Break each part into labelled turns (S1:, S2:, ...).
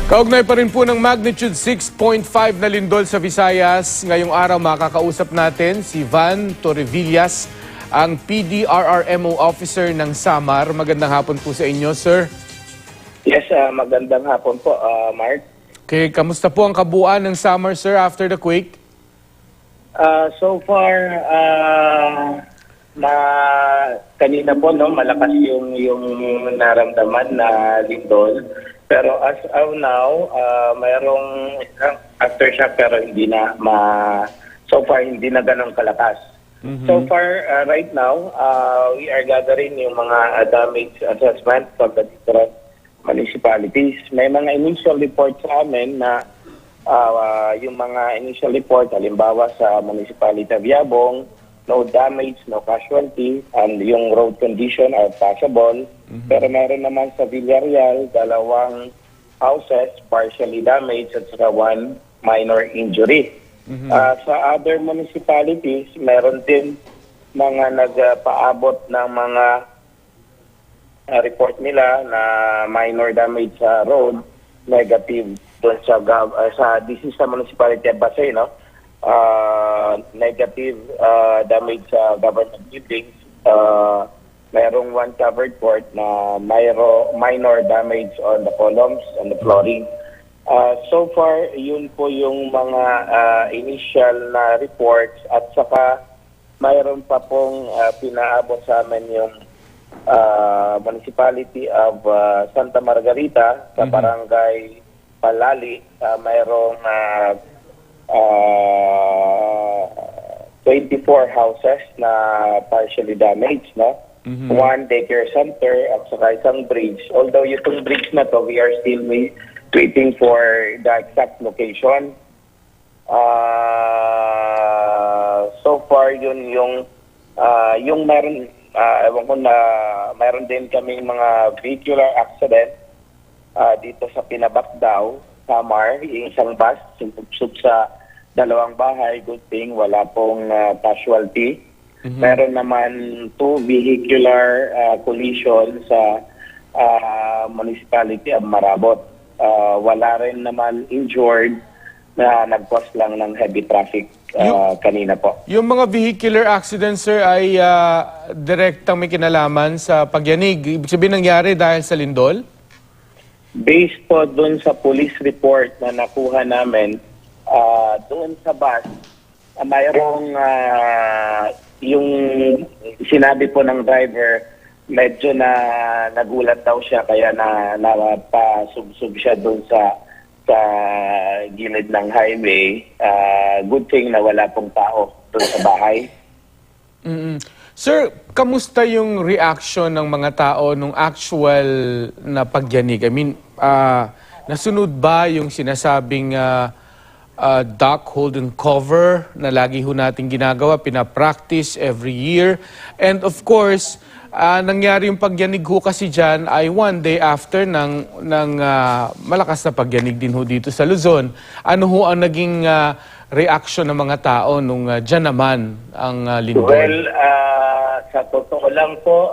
S1: Kaugnay pa rin po ng magnitude 6.5 na lindol sa Visayas. Ngayong araw makakausap natin si Van Torrevillas, ang PDRRMO officer ng Samar. Magandang hapon po sa inyo, sir.
S2: Yes, magandang hapon po, Mark.
S1: Okay, kamusta po ang kabuuan ng Samar, sir, after the quake?
S2: So far, kanina po, no, malakas yung naramdaman na lindol. Pero as of now, mayroong aftershock pero so far hindi na ganun kalakas. So far, right now, we are gathering yung mga damage assessment from the different municipalities. May mga initial report sa amin na yung mga initial report, halimbawa sa Municipality of Yabong, no damage, no casualty, and yung road condition are passable. Pero meron naman sa Villarreal, 2 houses partially damaged at saka 1 minor injury. Sa other municipalities, meron din mga nagpaabot ng mga report nila na minor damage sa road, negative doon this is sa Municipality of Basay, no? Negative damage sa government buildings. Mayroong 1 covered court na minor damage on the columns and the flooring. So far, yun po yung mga initial na reports at saka mayroon pa pong pinaabot sa amin yung Municipality of Santa Margarita sa Barangay Palali. Mayroong 24 houses na partially damaged, no? 1 daycare center at saka isang bridge. Although itong bridge na to, we are still waiting for the exact location. So far, yun yung meron, ewan ko na, meron din kaming mga vehicular accident dito sa Pinabakdaw, Samar, yung isang bus, sumubsub sa 2 bahay. Good thing, wala pong casualty. Meron naman 2 vehicular collision sa Municipality of Marabot. Wala rin naman injured na nag-cause lang ng heavy traffic kanina po.
S1: Yung mga vehicular accidents, sir, ay direktang may kinalaman sa pagyanig. Ibig sabihin nangyari dahil sa lindol?
S2: Based po doon sa police report na nakuha namin, doon sa bus, mayroong yung sinabi po ng driver, medyo nagulat daw siya kaya napasubsub siya doon sa gilid ng highway. Good thing na wala pong tao doon sa bahay. Sir,
S1: kamusta yung reaction ng mga tao nung actual na pagyanig? I mean, nasunod ba yung sinasabing duck, hold and cover na lagi ho natin ginagawa, pinapractice every year? And of course, nangyari yung pagyanig ho kasi dyan ay 1 day after ng malakas na pagyanig din ho dito sa Luzon. Ano ho ang naging reaction ng mga tao nung dyan naman ang lindol?
S2: Well, sa totoo lang po,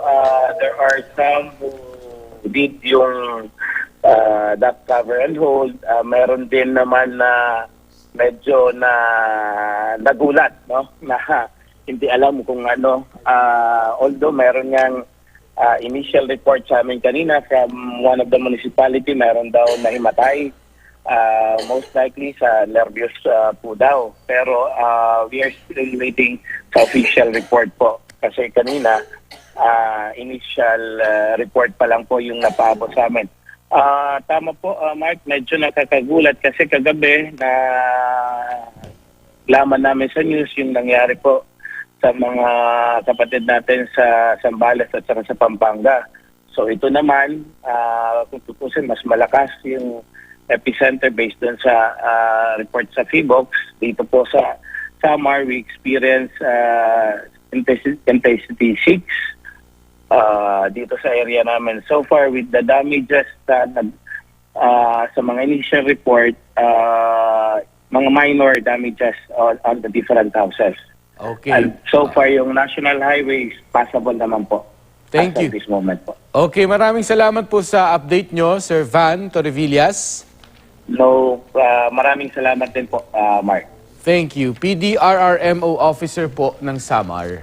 S2: there are some who did yung duck cover and hold. Meron din naman na medyo nagulat, no? Na hindi alam kung ano. Although meron ngang initial report sa amin kanina from one of the municipality, meron daw nahimatay. Most likely sa nervyos po daw. Pero we are still waiting sa official report po. Kasi kanina, initial report pa lang po yung napaabot sa amin. Tama po, Mark, medyo nakakagulat kasi kagabi na laman namin sa news yung nangyari po sa mga kapatid natin sa Zambales at saka sa Pampanga. So ito naman, kung tutusin, mas malakas yung epicenter based dun sa report sa PHIVOLCS. Dito po sa Samar, we experience intensity 6. Dito sa area namin. So far, with the damages sa mga initial report, mga minor damages on the different houses.
S1: Okay.
S2: And so far, yung national highway is passable naman po.
S1: Thank you.
S2: At this moment po.
S1: Okay, maraming salamat po sa update nyo, Sir Van Torrevillas.
S2: Maraming salamat din po, Mark.
S1: Thank you. PDRRMO officer po ng Samar.